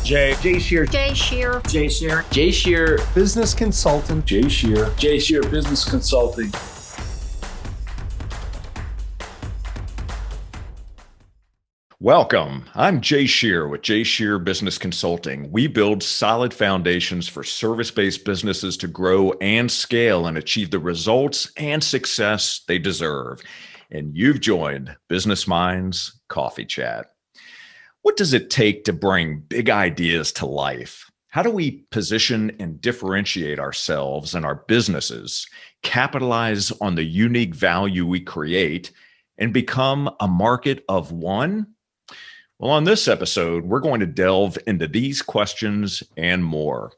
Jay Shear. Jay Shear. Jay Shear. Jay Shear, business consultant. Jay Shear. Jay Shear Business Consulting. Welcome. I'm Jay Shear with Jay Shear Business Consulting. We build solid foundations for service-based businesses to grow and scale and achieve the results and success they deserve. And you've joined Business Minds Coffee Chat. What does it take to bring big ideas to life? How do we position and differentiate ourselves and our businesses, capitalize on the unique value we create, and become a market of one? Well, on this episode, we're going to delve into these questions and more.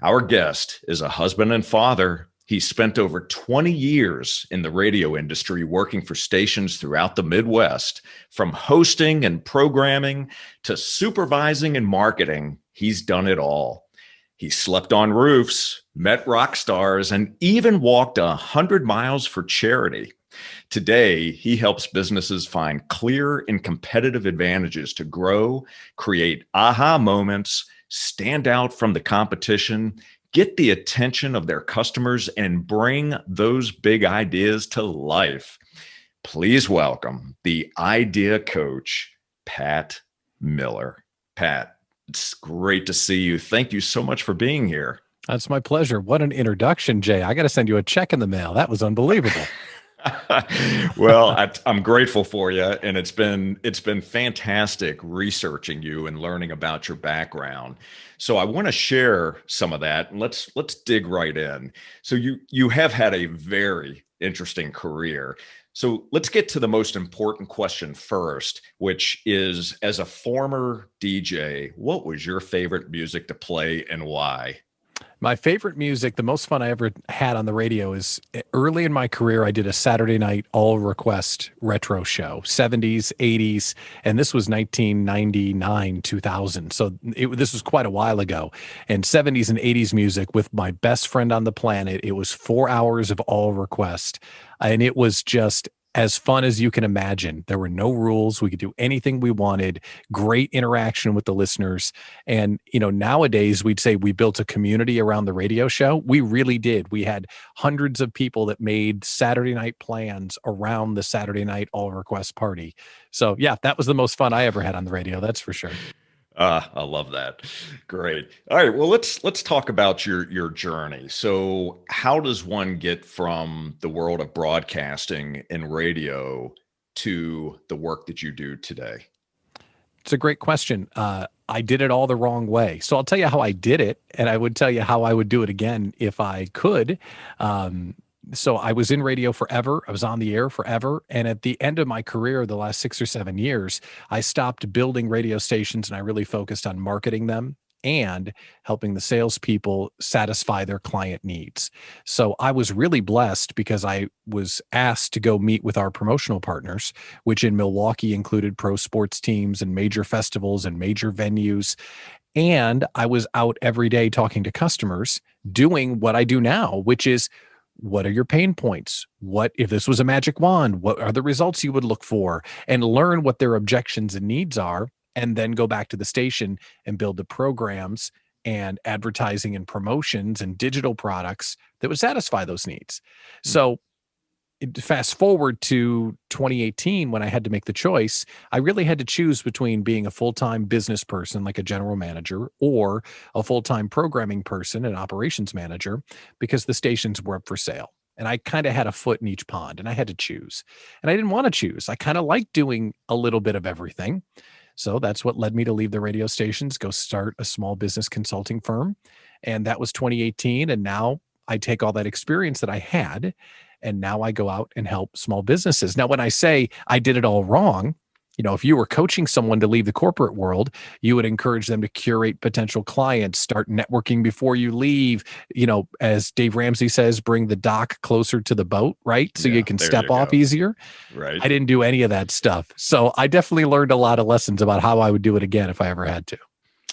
Our guest is a husband and father. He spent over 20 years in the radio industry working for stations throughout the Midwest. From hosting and programming to supervising and marketing, he's done it all. He slept on roofs, met rock stars, and even walked 100 miles for charity. Today, he helps businesses find clear and competitive advantages to grow, create aha moments, stand out from the competition, get the attention of their customers, and bring those big ideas to life. Please welcome the idea coach, Pat Miller. Pat, it's great to see you. Thank you so much for being here. That's my pleasure. What an introduction, Jay. I got to send you a check in the mail. That was unbelievable. Well, I'm grateful for you, and it's been fantastic researching you and learning about your background. So I want to share some of that, and let's dig right in. So you have had a very interesting career. So let's get to the most important question first, which is, as a former DJ, what was your favorite music to play and why? My favorite music, the most fun I ever had on the radio is early in my career, I did a Saturday night all request retro show, 70s, 80s, and this was 1999, 2000. So this was quite a while ago. And 70s and 80s music with my best friend on the planet. It was 4 hours of all request. And it was just as fun as you can imagine. There were no rules. We could do anything we wanted. Great interaction with the listeners. And, nowadays we'd say we built a community around the radio show. We really did. We had hundreds of people that made Saturday night plans around the Saturday night all request party. So yeah, that was the most fun I ever had on the radio. That's for sure. I love that. Great. All right. Well, let's talk about your journey. So how does one get from the world of broadcasting and radio to the work that you do today? It's a great question. I did it all the wrong way. So I'll tell you how I did it, and I would tell you how I would do it again if I could. So I was in radio forever. I was on the air forever. And at the end of my career, the last 6 or 7 years, I stopped building radio stations and I really focused on marketing them and helping the salespeople satisfy their client needs. So I was really blessed because I was asked to go meet with our promotional partners, which in Milwaukee included pro sports teams and major festivals and major venues. And I was out every day talking to customers, doing what I do now, which is, what are your pain points? What, if this was a magic wand, what are the results you would look for? And learn what their objections and needs are, and then go back to the station and build the programs and advertising and promotions and digital products that would satisfy those needs. So fast forward to 2018, when I had to make the choice, I really had to choose between being a full-time business person, like a general manager, or a full-time programming person, an operations manager, because the stations were up for sale. And I kind of had a foot in each pond, and I had to choose. And I didn't want to choose. I kind of liked doing a little bit of everything. So that's what led me to leave the radio stations, go start a small business consulting firm. And that was 2018. And now I take all that experience that I had, and now I go out and help small businesses. Now, when I say I did it all wrong, if you were coaching someone to leave the corporate world, you would encourage them to curate potential clients, start networking before you leave. As Dave Ramsey says, bring the dock closer to the boat, right? So you can step off easier. Right. I didn't do any of that stuff. So I definitely learned a lot of lessons about how I would do it again if I ever had to.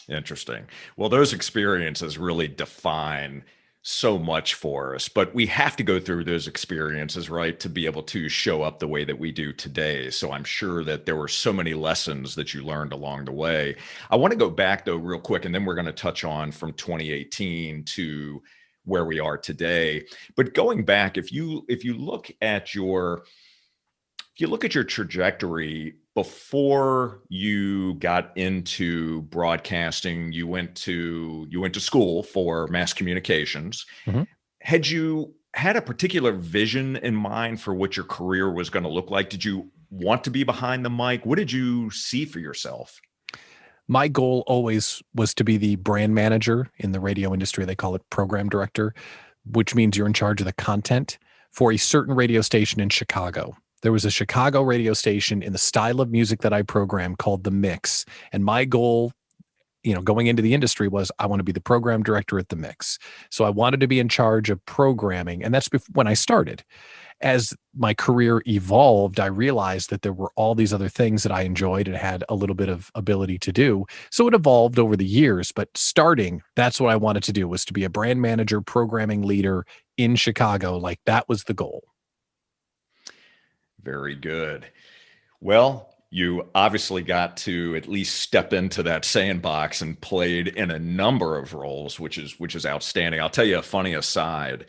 Interesting. Well, those experiences really define so much for us, but we have to go through those experiences, right, to be able to show up the way that we do today. So I'm sure that there were so many lessons that you learned along the way. I want to go back though real quick, and then we're going to touch on from 2018 to where we are today. But going back, if you look at your trajectory before you got into broadcasting, you went to school for mass communications. Mhm. Had you had a particular vision in mind for what your career was going to look like? Did you want to be behind the mic? What did you see for yourself? My goal always was to be the brand manager in the radio industry. They call it program director, which means you're in charge of the content for a certain radio station in Chicago. There was a Chicago radio station in the style of music that I programmed called The Mix. And my goal, going into the industry was I want to be the program director at The Mix. So I wanted to be in charge of programming. And that's when I started. As my career evolved, I realized that there were all these other things that I enjoyed and had a little bit of ability to do. So it evolved over the years, but starting, that's what I wanted to do, was to be a brand manager, programming leader in Chicago. Like, that was the goal. Very good. Well, you obviously got to at least step into that sandbox and played in a number of roles, which is outstanding. I'll tell you a funny aside.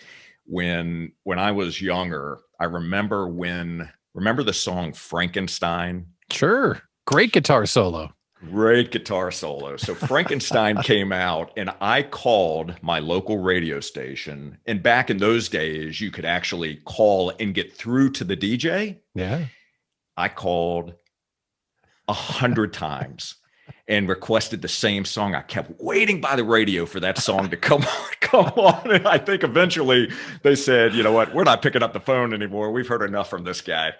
When I was younger, I remember the song Frankenstein. Sure. Great guitar solo. Great guitar solo. So Frankenstein came out, and I called my local radio station. And back in those days, you could actually call and get through to the DJ. Yeah. I called 100 times and requested the same song. I kept waiting by the radio for that song to come on. And I think eventually they said, you know what, we're not picking up the phone anymore. We've heard enough from this guy.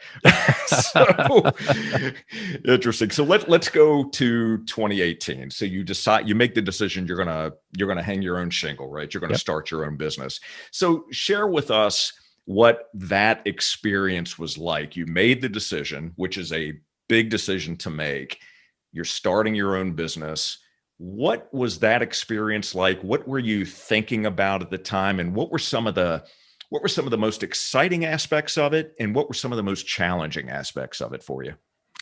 So interesting. So let's go to 2018. So you make the decision, you're gonna hang your own shingle, right? You're gonna start your own business. So share with us what that experience was like. You made the decision, which is a big decision to make. You're starting your own business. What was that experience like? What were you thinking about at the time? And what were some of the most exciting aspects of it? And what were some of the most challenging aspects of it for you?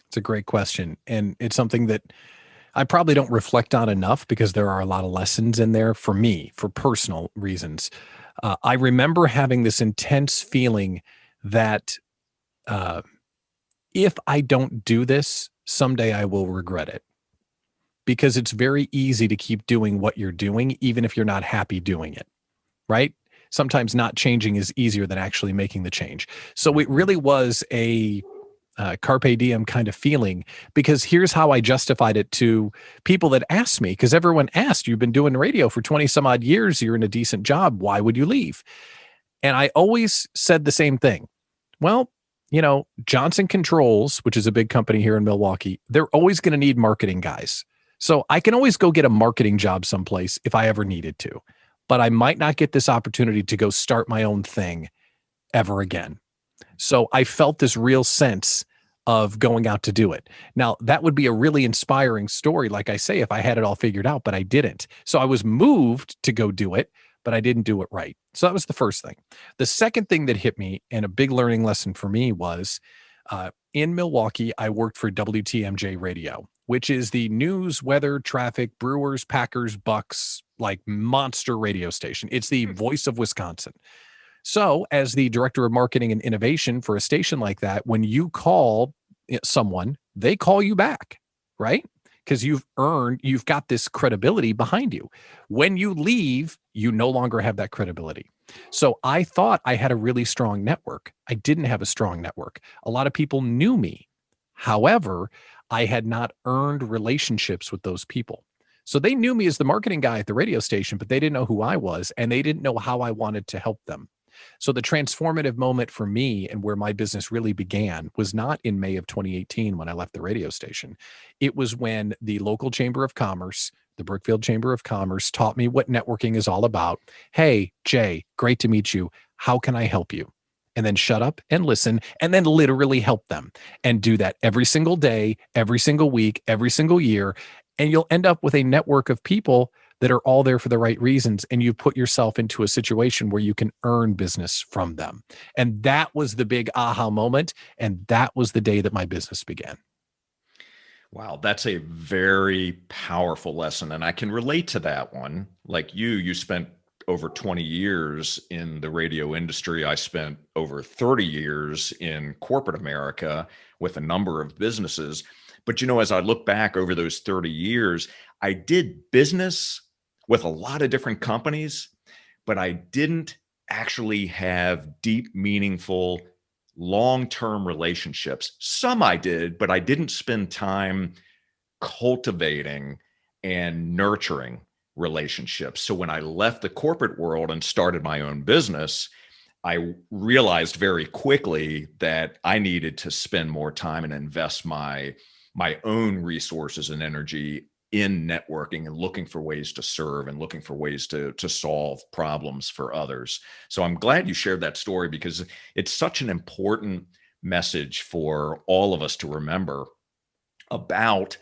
It's a great question. And it's something that I probably don't reflect on enough, because there are a lot of lessons in there for me, for personal reasons. I remember having this intense feeling that if I don't do this, someday I will regret it, because it's very easy to keep doing what you're doing, even if you're not happy doing it, right? Sometimes not changing is easier than actually making the change. So it really was a carpe diem kind of feeling, because here's how I justified it to people that asked me, because everyone asked, you've been doing radio for 20 some odd years, you're in a decent job, why would you leave? And I always said the same thing. Well, Johnson Controls, which is a big company here in Milwaukee, they're always going to need marketing guys. So I can always go get a marketing job someplace if I ever needed to, but I might not get this opportunity to go start my own thing ever again. So I felt this real sense of going out to do it. Now, that would be a really inspiring story, like I say, if I had it all figured out, but I didn't. So I was moved to go do it, but I didn't do it right. So that was the first thing. The second thing that hit me, and a big learning lesson for me, was in Milwaukee, I worked for WTMJ Radio, which is the news, weather, traffic, Brewers, Packers, Bucks, like monster radio station. It's the voice of Wisconsin. So as the director of marketing and innovation for a station like that, when you call someone, they call you back, right? Because you've got this credibility behind you. When you leave, you no longer have that credibility. So I thought I had a really strong network. I didn't have a strong network. A lot of people knew me. However, I had not earned relationships with those people. So they knew me as the marketing guy at the radio station, but they didn't know who I was, and they didn't know how I wanted to help them. So the transformative moment for me, and where my business really began, was not in May of 2018 when I left the radio station. It was when the local Chamber of Commerce, the Brookfield Chamber of Commerce, taught me what networking is all about. Hey, Jay, great to meet you. How can I help you? And then shut up and listen, and then literally help them, and do that every single day, every single week, every single year. And you'll end up with a network of people that are all there for the right reasons. And you put yourself into a situation where you can earn business from them. And that was the big aha moment. And that was the day that my business began. Wow, that's a very powerful lesson. And I can relate to that one. Like you spent over 20 years in the radio industry. I spent over 30 years in corporate America with a number of businesses. But, as I look back over those 30 years, I did business with a lot of different companies, but I didn't actually have deep, meaningful, long-term relationships. Some I did, but I didn't spend time cultivating and nurturing relationships. So when I left the corporate world and started my own business, I realized very quickly that I needed to spend more time and invest my own resources and energy in networking and looking for ways to serve and looking for ways to solve problems for others. So I'm glad you shared that story because it's such an important message for all of us to remember about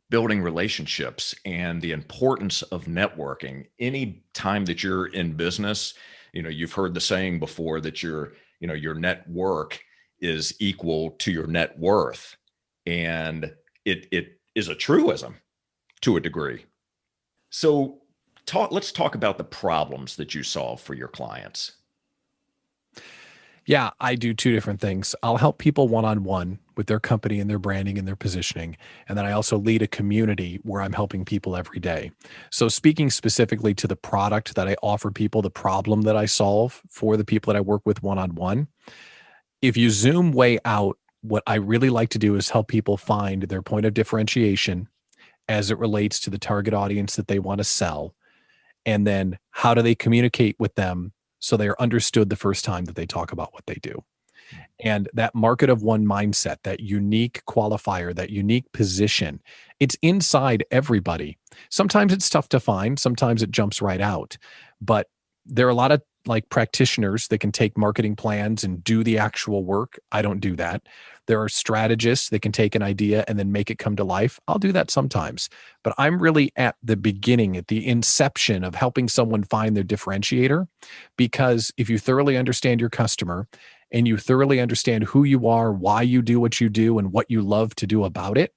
building relationships and the importance of networking. Any time that you're in business, you've heard the saying before that your network is equal to your net worth. And it is a truism to a degree. So let's talk about the problems that you solve for your clients. Yeah, I do two different things. I'll help people one-on-one with their company and their branding and their positioning. And then I also lead a community where I'm helping people every day. So speaking specifically to the product that I offer people, the problem that I solve for the people that I work with one-on-one, if you zoom way out, what I really like to do is help people find their point of differentiation as it relates to the target audience that they want to sell. And then how do they communicate with them so they are understood the first time that they talk about what they do. And that market of one mindset, that unique qualifier, that unique position, it's inside everybody. Sometimes it's tough to find, sometimes it jumps right out. But there are a lot of like practitioners that can take marketing plans and do the actual work. I don't do that. There are strategists that can take an idea and then make it come to life. I'll do that sometimes. But I'm really at the beginning, at the inception of helping someone find their differentiator. Because if you thoroughly understand your customer, and you thoroughly understand who you are, why you do what you do, and what you love to do about it,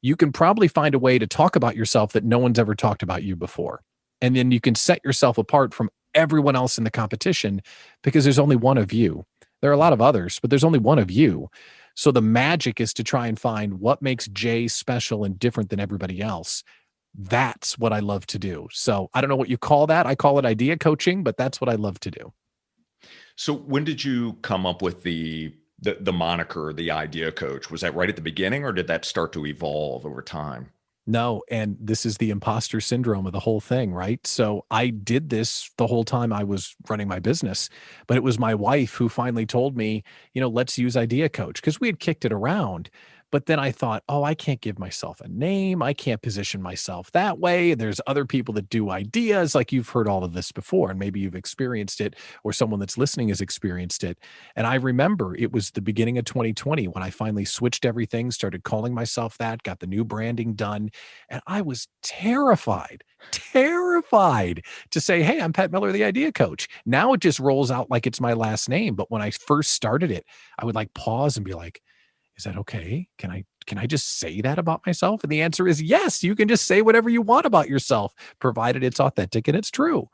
you can probably find a way to talk about yourself that no one's ever talked about you before. And then you can set yourself apart from everyone else in the competition because there's only one of you. There are a lot of others, but there's only one of you. So the magic is to try and find what makes Jay special and different than everybody else. That's what I love to do. So I don't know what you call that. I call it idea coaching, but that's what I love to do. So when did you come up with the moniker, the idea coach? Was that right at the beginning or did that start to evolve over time? No, and this is the imposter syndrome of the whole thing, right? So I did this the whole time I was running my business, but it was my wife who finally told me, let's use Idea Coach because we had kicked it around. But then I thought, oh, I can't give myself a name. I can't position myself that way. There's other people that do ideas. Like you've heard all of this before, and maybe you've experienced it, or someone that's listening has experienced it. And I remember it was the beginning of 2020 when I finally switched everything, started calling myself that, got the new branding done. And I was terrified to say, hey, I'm Pat Miller, the idea coach. Now it just rolls out like it's my last name. But when I first started it, I would like pause and be like, is that okay? Can I just say that about myself? And the answer is yes, you can just say whatever you want about yourself, provided it's authentic and it's true.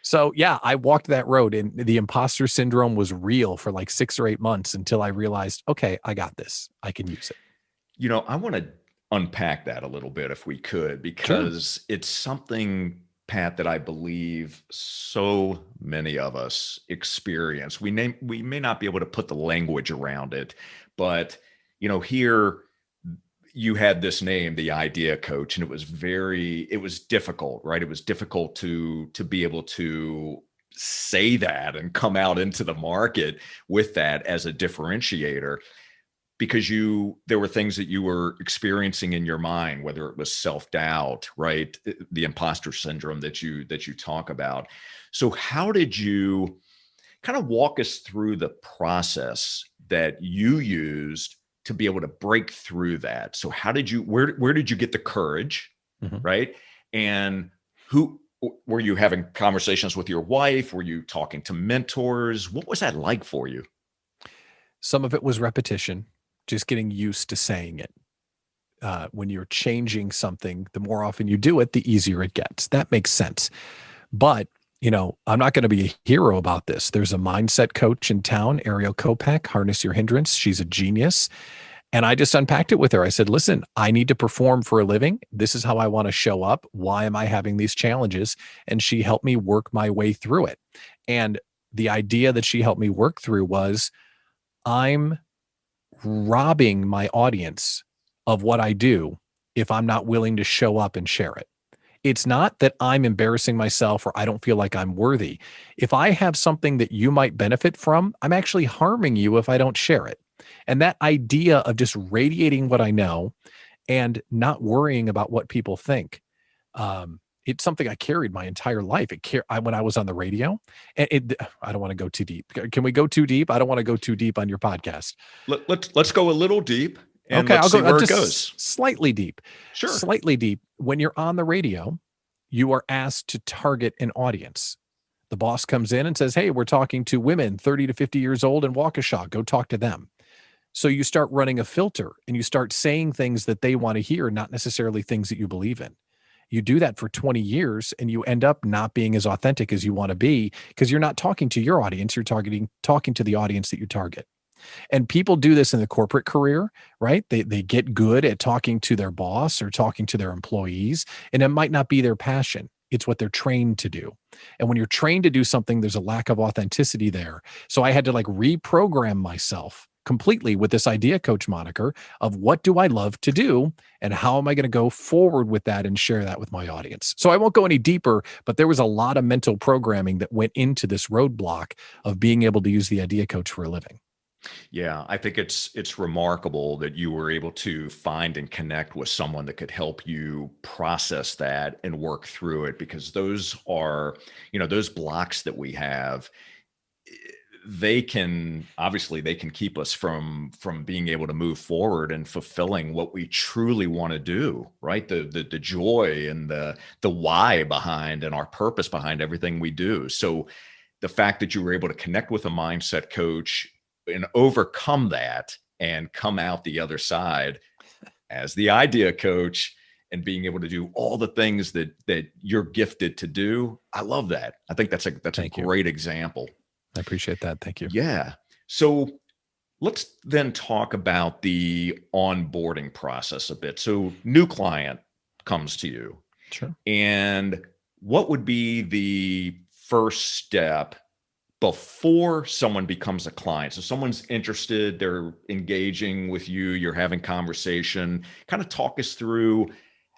So yeah, I walked that road and the imposter syndrome was real for like 6 or 8 months until I realized, okay, I got this. I can use it. I want to unpack that a little bit if we could, Sure. because it's something, Pat, that I believe so many of us experience. We may not be able to put the language around it, but here you had this name, the idea coach, and it was difficult, right? It was difficult to be able to say that and come out into the market with that as a differentiator because there were things that you were experiencing in your mind, whether it was self-doubt, right? The imposter syndrome that you talk about. So how did you kind of walk us through the process that you used to be able to break through that? So how did you where did you get the courage, Mhm. right? And Who were you having conversations with your wife? Were you talking to mentors? What was that like for you? Some of it was repetition, just getting used to saying it. When you're changing something, the more often you do it, the easier it gets. That makes sense. But, I'm not going to be a hero about this. There's a mindset coach in town, Ariel Kopak, Harness Your Hindrance. She's a genius. And I just unpacked it with her. I said, listen, I need to perform for a living. This is how I want to show up. Why am I having these challenges? And she helped me work my way through it. And the idea that she helped me work through was I'm robbing my audience of what I do if I'm not willing to show up and share it. It's not that I'm embarrassing myself or I don't feel like I'm worthy. If I have something that you might benefit from, I'm actually harming you if I don't share it. And that idea of just radiating what I know and not worrying about what people think. It's something I carried my entire life. When I was on the radio, and I don't want to go too deep. Can we go too deep? I don't want to go too deep on your podcast. Let's go a little deep and Okay, let's I'll see go where it just goes. slightly deep. Sure. Slightly deep. When you're on the radio, you are asked to target an audience. The boss comes in and says, "Hey, we're talking to women 30 to 50 years old in Waukesha. Go talk to them." So you start running a filter and you start saying things that they want to hear, not necessarily things that you believe in. You do that for 20 years and you end up not being as authentic as you want to be because you're not talking to your audience, you're talking to the audience that you target. And people do this in the corporate career, right? They get good at talking to their boss or talking to their employees, and it might not be their passion. It's what they're trained to do. And when you're trained to do something, there's a lack of authenticity there. So I had to like reprogram myself completely with this idea coach moniker of what do I love to do and how am I going to go forward with that and share that with my audience. So I won't go any deeper, but there was a lot of mental programming that went into this roadblock of being able to use the idea coach for a living. Yeah, I think it's remarkable that you were able to find and connect with someone that could help you process that and work through it because those are, those blocks that we have, they can obviously they can keep us from being able to move forward and fulfilling what we truly want to do, right? The joy and the why behind and our purpose behind everything we do. So the fact that you were able to connect with a mindset coach and overcome that and come out the other side as the idea coach and being able to do all the things that you're gifted to do. I love that. I think that's a Thank you. great example. I appreciate that. Thank you. Yeah. So let's then talk about the onboarding process a bit. So new client comes to you, Sure. and what would be the first step before someone becomes a client? So someone's interested, they're engaging with you, you're having conversation. Kind of talk us through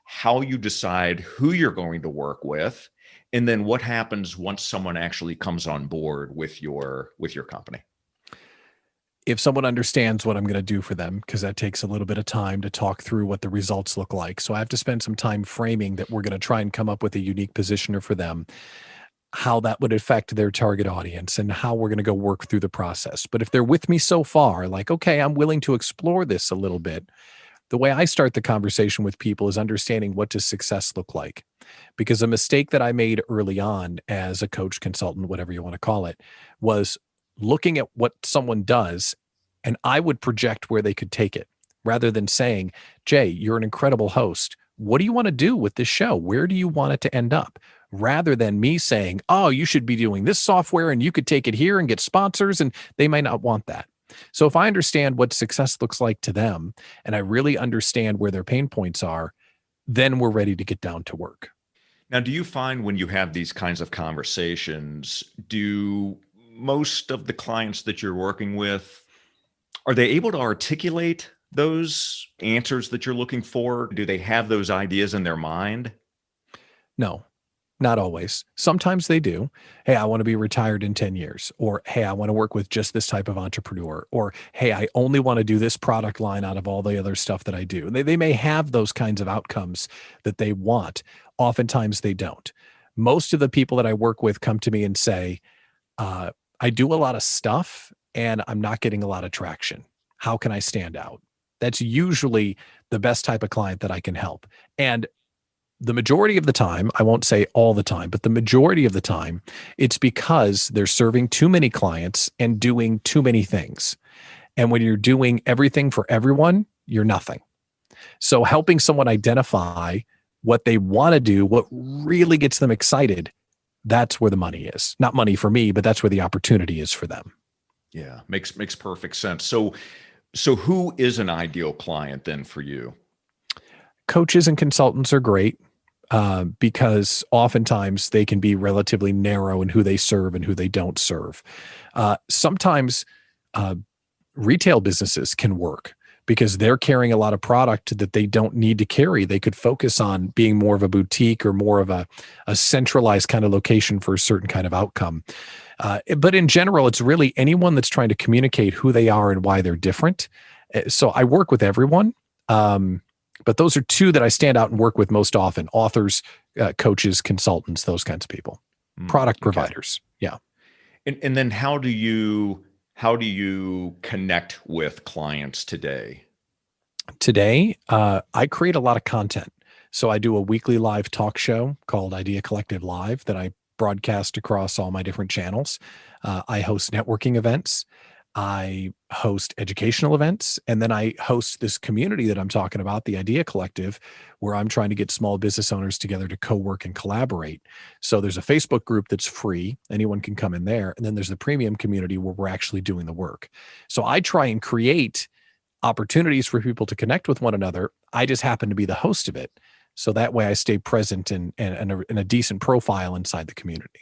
how you decide who you're going to work with, and then what happens once someone actually comes on board with your company. If someone understands what I'm going to do for them, because that takes a little bit of time to talk through what the results look like. So I have to spend some time framing that we're going to try and come up with a unique positioner for them, how that would affect their target audience and how we're going to go work through the process. But if they're with me so far, like, okay, I'm willing to explore this a little bit. The way I start the conversation with people is understanding what does success look like? Because a mistake that I made early on as a coach, consultant, whatever you want to call it, was looking at what someone does and I would project where they could take it rather than saying, Jay, you're an incredible host. What do you want to do with this show? Where do you want it to end up? Rather than me saying, oh, you should be doing this software and you could take it here and get sponsors, and they might not want that. So if I understand what success looks like to them and I really understand where their pain points are, then we're ready to get down to work. Now, do you find when you have these kinds of conversations, do most of the clients that you're working with, are they able to articulate those answers that you're looking for? Do they have those ideas in their mind? No, not always. Sometimes they do. Hey, I want to be retired in 10 years. Or, hey, I want to work with just this type of entrepreneur. Or, hey, I only want to do this product line out of all the other stuff that I do. They may have those kinds of outcomes that they want. Oftentimes they don't. Most of the people that I work with come to me and say, I do a lot of stuff and I'm not getting a lot of traction. How can I stand out? That's usually the best type of client that I can help. And the majority of the time, I won't say all the time, but the majority of the time, it's because they're serving too many clients and doing too many things. And when you're doing everything for everyone, you're nothing. So helping someone identify what they want to do, what really gets them excited, that's where the money is. Not money for me, but that's where the opportunity is for them. Yeah, makes perfect sense. So who is an ideal client then for you? Coaches and consultants are great because oftentimes they can be relatively narrow in who they serve and who they don't serve. Sometimes retail businesses can work because they're carrying a lot of product that they don't need to carry. They could focus on being more of a boutique or more of a centralized kind of location for a certain kind of outcome. But in general, it's really anyone that's trying to communicate who they are and why they're different. So I work with everyone. But those are two that I stand out and work with most often: authors, coaches, consultants, those kinds of people, product Okay. providers. Yeah. And then how do you connect with clients today? Today, I create a lot of content. So I do a weekly live talk show called Idea Collective Live that I broadcast across all my different channels. I host networking events. I host educational events. And then I host this community that I'm talking about, the Idea Collective, where I'm trying to get small business owners together to co-work and collaborate. So there's a Facebook group that's free. Anyone can come in there. And then there's the premium community where we're actually doing the work. So I try and create opportunities for people to connect with one another. I just happen to be the host of it. So that way I stay present and a decent profile inside the community.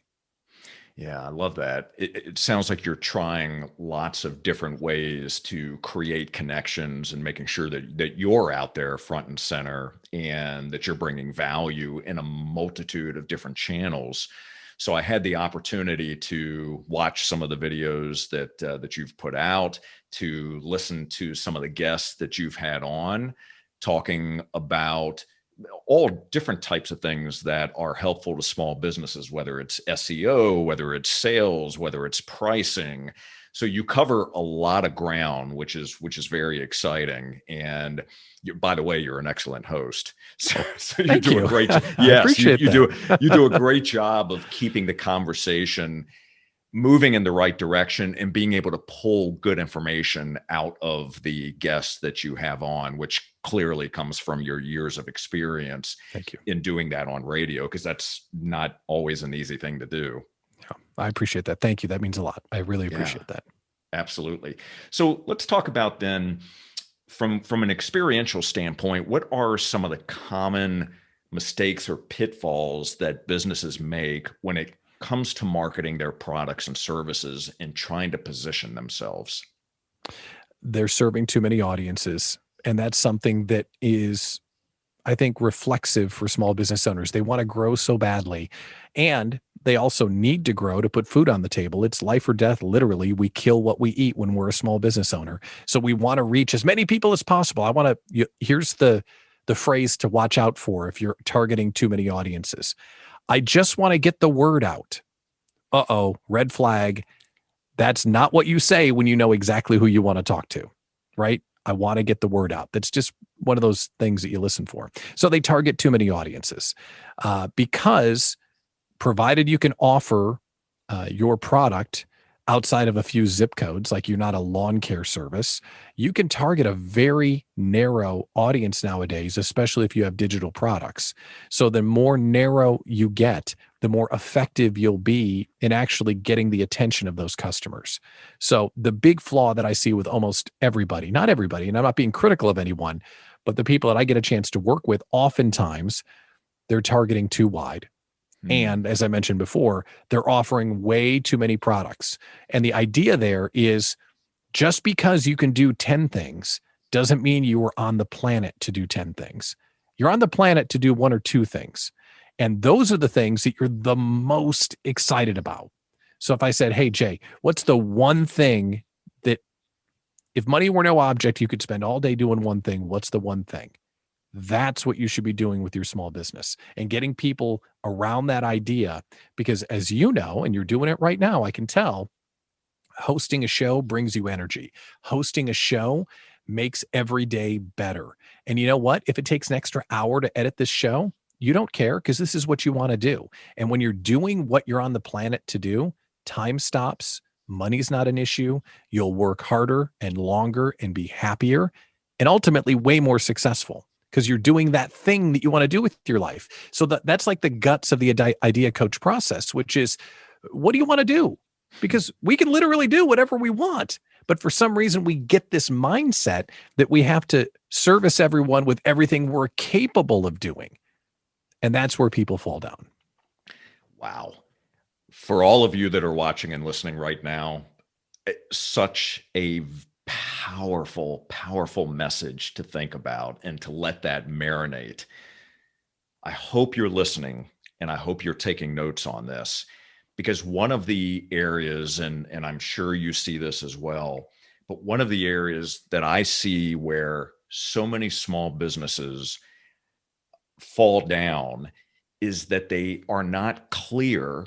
Yeah, I love that. It sounds like you're trying lots of different ways to create connections and making sure that you're out there front and center and that you're bringing value in a multitude of different channels. So I had the opportunity to watch some of the videos that you've put out, to listen to some of the guests that you've had on, talking about all different types of things that are helpful to small businesses, whether it's SEO, whether it's sales, whether it's pricing. So you cover a lot of ground, which is very exciting. And by the way, you're an excellent host. So you Thank do you. a great job. I Yes, appreciate that. you do a great job of keeping the conversation moving in the right direction and being able to pull good information out of the guests that you have on, which clearly comes from your years of experience Thank you. in doing that on radio, because that's not always an easy thing to do. Yeah, I appreciate that. Thank you. That means a lot. I really Yeah, appreciate that. absolutely. So let's talk about then from an experiential standpoint, what are some of the common mistakes or pitfalls that businesses make when it comes to marketing their products and services and trying to position themselves? They're serving too many audiences. And that's something that is, I think, reflexive for small business owners. They want to grow so badly. And they also need to grow to put food on the table. It's life or death. Literally, we kill what we eat when we're a small business owner. So we want to reach as many people as possible. Here's the phrase to watch out for if you're targeting too many audiences. I just want to get the word out. Uh-oh, red flag. That's not what you say when you know exactly who you want to talk to, right? I want to get the word out. That's just one of those things that you listen for. So they target too many audiences because provided you can offer your product outside of a few zip codes, like you're not a lawn care service, you can target a very narrow audience nowadays, especially if you have digital products. So the more narrow you get, the more effective you'll be in actually getting the attention of those customers. So the big flaw that I see with almost everybody, not everybody, and I'm not being critical of anyone, but the people that I get a chance to work with, oftentimes they're targeting too wide. Hmm. And as I mentioned before, they're offering way too many products. And the idea there is just because you can do 10 things doesn't mean you were on the planet to do 10 things. You're on the planet to do one or two things. And those are the things that you're the most excited about. So if I said, hey, Jay, what's the one thing that if money were no object, you could spend all day doing one thing? What's the one thing? That's what you should be doing with your small business and getting people around that idea. Because as you know, and you're doing it right now, I can tell hosting a show brings you energy. Hosting a show makes every day better. And you know what? If it takes an extra hour to edit this show, You don't care because this is what you want to do. And when you're doing what you're on the planet to do, time stops, money's not an issue. You'll work harder and longer and be happier and ultimately way more successful because you're doing that thing that you want to do with your life. So that's like the guts of the idea coach process, which is, what do you want to do? Because we can literally do whatever we want. But for some reason, we get this mindset that we have to service everyone with everything we're capable of doing. And that's where people fall down. Wow. For all of you that are watching and listening right now, such a powerful, powerful message to think about and to let that marinate. I hope you're listening and I hope you're taking notes on this, because one of the areas, and I'm sure you see this as well, but one of the areas that I see where so many small businesses fall down is that they are not clear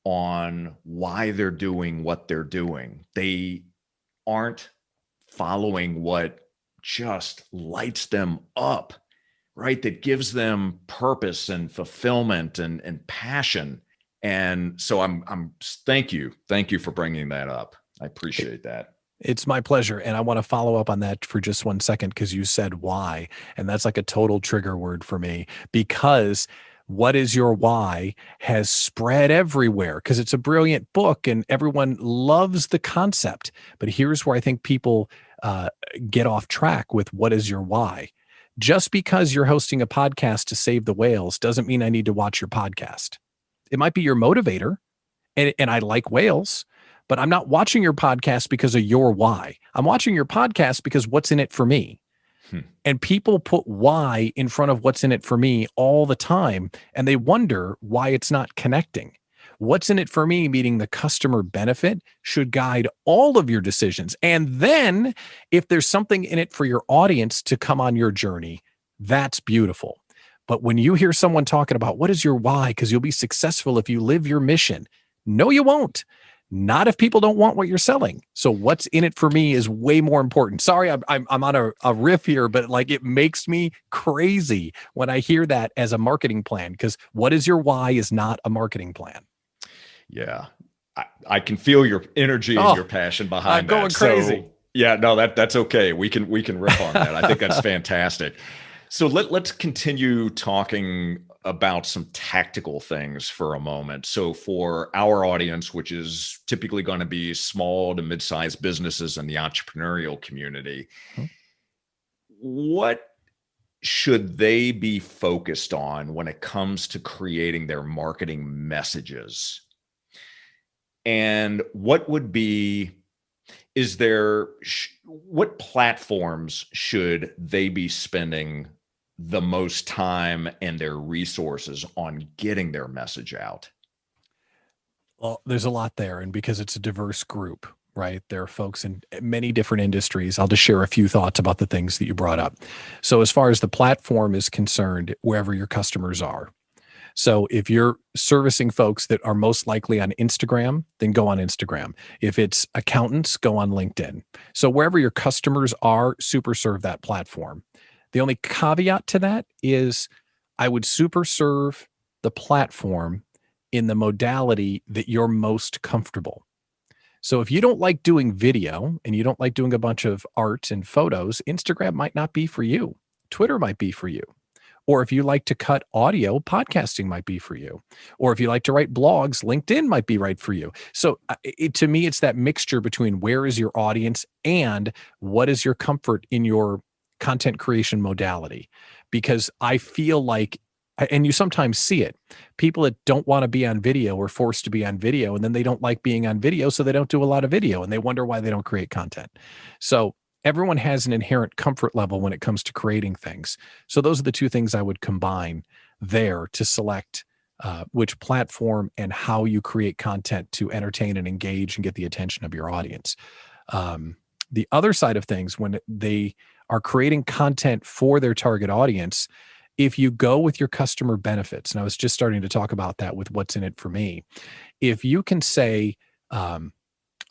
on why they're doing what they're doing. They aren't following what just lights them up, right? That gives them purpose and fulfillment and passion. And so I'm thank you for bringing that up. I appreciate that. It's my pleasure. And I want to follow up on that for just 1 second because you said why. And that's like a total trigger word for me, because what is your why has spread everywhere because it's a brilliant book and everyone loves the concept. But here's where I think people get off track with what is your why. Just because you're hosting a podcast to save the whales doesn't mean I need to watch your podcast. It might be your motivator, and I like whales, but I'm not watching your podcast because of your why. I'm watching your podcast because what's in it for me. And people put why in front of what's in it for me all the time, and they wonder why it's not connecting. What's in it for me, meaning the customer benefit, should guide all of your decisions. And then if there's something in it for your audience to come on your journey, that's beautiful. But when you hear someone talking about what is your why, because you'll be successful if you live your mission. No, you won't. Not if people don't want what you're selling. So what's in it for me is way more important. Sorry, I'm on a riff here, but like it makes me crazy when I hear that as a marketing plan, because what is your why is not a marketing plan. Yeah. I can feel your energy and your passion behind that. I'm going crazy. So, yeah, no, that's okay. We can riff on that. I think that's fantastic. So let's continue talking about some tactical things for a moment. So for our audience, which is typically going to be small to mid-sized businesses in the entrepreneurial community, what should they be focused on when it comes to creating their marketing messages? And what would be, what platforms should they be spending the most time and their resources on getting their message out? Well, there's a lot there. And because it's a diverse group, right? There are folks in many different industries. I'll just share a few thoughts about the things that you brought up. So as far as the platform is concerned, wherever your customers are. So if you're servicing folks that are most likely on Instagram, then go on Instagram. If it's accountants, go on LinkedIn. So wherever your customers are, super serve that platform. The only caveat to that is I would super serve the platform in the modality that you're most comfortable. So if you don't like doing video and you don't like doing a bunch of art and photos, Instagram might not be for you. Twitter might be for you. Or if you like to cut audio, podcasting might be for you. Or if you like to write blogs, LinkedIn might be right for you. So to me, it's that mixture between where is your audience and what is your comfort in your content creation modality. Because I feel like, and you sometimes see it, people that don't want to be on video are forced to be on video, and then they don't like being on video, so they don't do a lot of video, and they wonder why they don't create content. So everyone has an inherent comfort level when it comes to creating things. So those are the two things I would combine there to select which platform and how you create content to entertain and engage and get the attention of your audience. The other side of things, when they are creating content for their target audience, if you go with your customer benefits, and I was just starting to talk about that with what's in it for me, if you can say,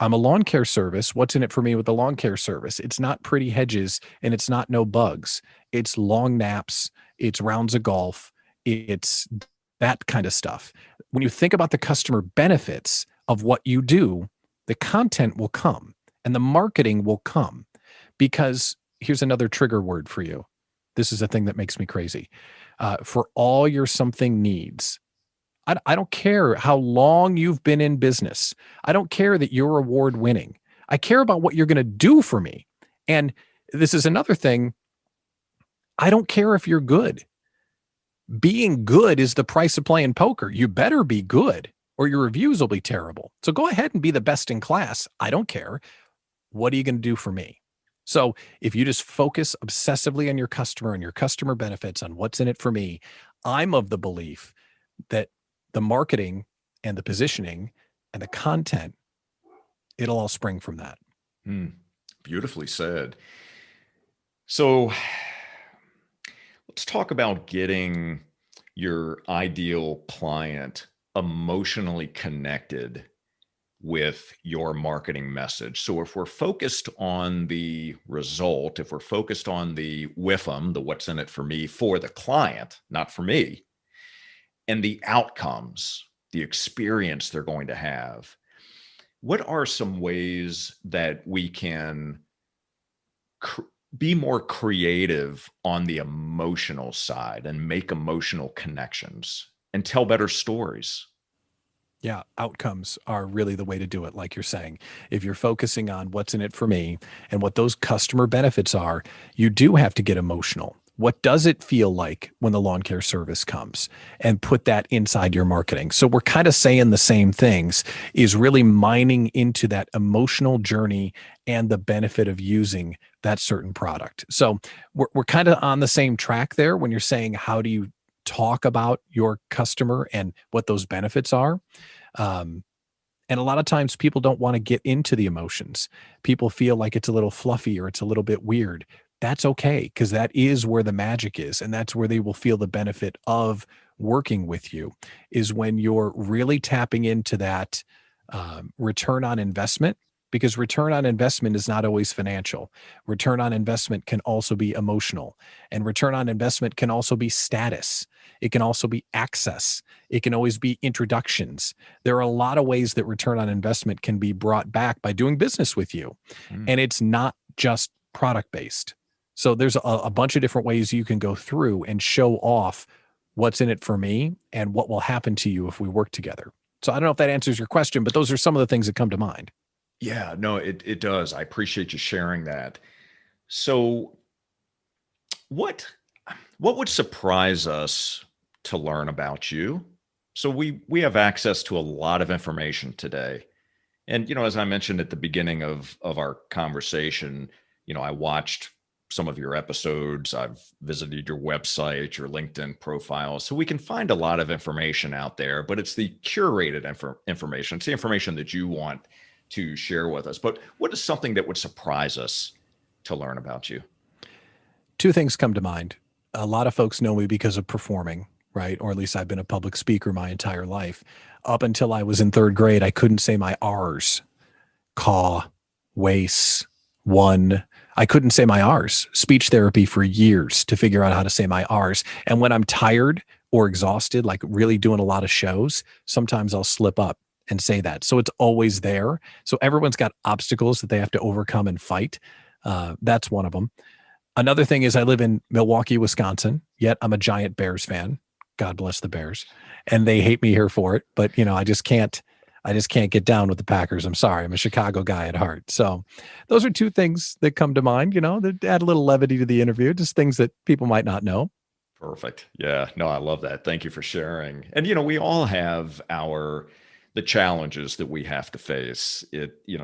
I'm a lawn care service. What's in it for me with the lawn care service? It's not pretty hedges and it's not no bugs. It's long naps. It's rounds of golf. It's that kind of stuff. When you think about the customer benefits of what you do, the content will come and the marketing will come. Because here's another trigger word for you. This is a thing that makes me crazy. For all your something needs, I don't care how long you've been in business. I don't care that you're award winning. I care about what you're going to do for me. And this is another thing. I don't care if you're good. Being good is the price of playing poker. You better be good or your reviews will be terrible. So go ahead and be the best in class. I don't care. What are you going to do for me? So if you just focus obsessively on your customer and your customer benefits, on what's in it for me, I'm of the belief that the marketing and the positioning and the content, it'll all spring from that. Beautifully said. So let's talk about getting your ideal client emotionally connected with your marketing message. So if we're focused on the result, if we're focused on the WIFM, the what's in it for me for the client, not for me, and the outcomes, the experience they're going to have, what are some ways that we can be more creative on the emotional side and make emotional connections and tell better stories? Yeah, outcomes are really the way to do it, like you're saying. If you're focusing on what's in it for me and what those customer benefits are, you do have to get emotional. What does it feel like when the lawn care service comes? And put that inside your marketing. So we're kind of saying the same things, is really mining into that emotional journey and the benefit of using that certain product. So we're kind of on the same track there when you're saying, how do you talk about your customer and what those benefits are? Um, and a lot of times people don't want to get into the emotions. People feel like it's a little fluffy or it's a little bit weird. That's okay, because that is where the magic is. And that's where they will feel the benefit of working with you, is when you're really tapping into that return on investment. Because return on investment is not always financial. Return on investment can also be emotional. And return on investment can also be status. It can also be access. It can always be introductions. There are a lot of ways that return on investment can be brought back by doing business with you. And it's not just product based. So there's a bunch of different ways you can go through and show off what's in it for me and what will happen to you if we work together. So I don't know if that answers your question, but those are some of the things that come to mind. Yeah, no, it does. I appreciate you sharing that. So what what would surprise us to learn about you? So we have access to a lot of information today. And as I mentioned at the beginning of our conversation, I watched some of your episodes. I've visited your website, your LinkedIn profile. So we can find a lot of information out there, but it's the curated information. It's the information that you want to share with us. But what is something that would surprise us to learn about you? Two things come to mind. A lot of folks know me because of performing, right? Or at least I've been a public speaker my entire life. Up until I was in third grade, I couldn't say my R's. Caw, wace, one. I couldn't say my R's. Speech therapy for years to figure out how to say my R's. And when I'm tired or exhausted, like really doing a lot of shows, sometimes I'll slip up and say that. So it's always there. So everyone's got obstacles that they have to overcome and fight. That's one of them. Another thing is I live in Milwaukee, Wisconsin, yet I'm a giant Bears fan. God bless the Bears. And they hate me here for it, but I just can't get down with the Packers. I'm sorry. I'm a Chicago guy at heart. So those are two things that come to mind, that add a little levity to the interview, just things that people might not know. Perfect. Yeah. No, I love that. Thank you for sharing. And we all have the challenges that we have to face.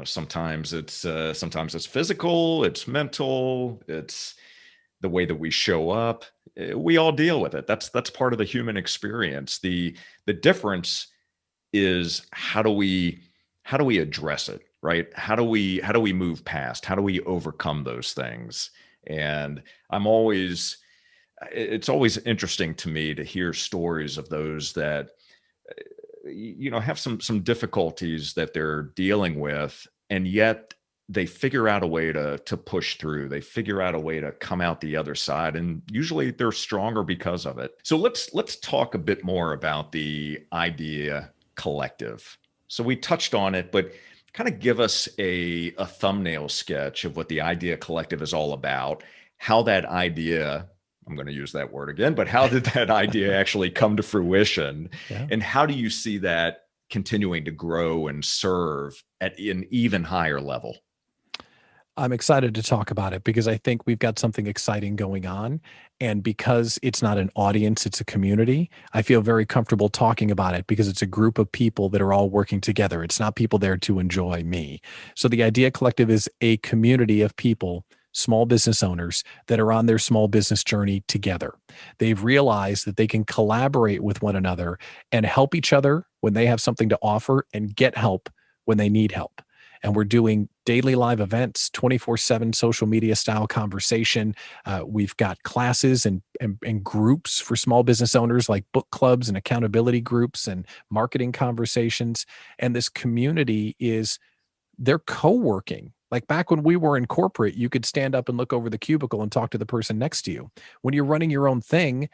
Sometimes it's physical, it's mental, it's the way that we show up. We all deal with it. That's part of the human experience. The difference is how do we address it, right? How do we move past? How do we overcome those things? And it's always interesting to me to hear stories of those that have some difficulties that they're dealing with, and yet they figure out a way to push through. They figure out a way to come out the other side, and usually they're stronger because of it. So let's talk a bit more about the idea collective. So we touched on it, but kind of give us a thumbnail sketch of what the idea collective is all about, how that idea, I'm going to use that word again, but how did that idea actually come to fruition? Yeah. And how do you see that continuing to grow and serve at an even higher level? I'm excited to talk about it because I think we've got something exciting going on. And because it's not an audience, it's a community, I feel very comfortable talking about it because it's a group of people that are all working together. It's not people there to enjoy me. So the Idea Collective is a community of people, small business owners that are on their small business journey together. They've realized that they can collaborate with one another and help each other when they have something to offer and get help when they need help. And we're doing daily live events, 24/7 social media style conversation. We've got classes and groups for small business owners like book clubs and accountability groups and marketing conversations. And this community is, they're co-working. Like back when we were in corporate, you could stand up and look over the cubicle and talk to the person next to you. When you're running your own thing,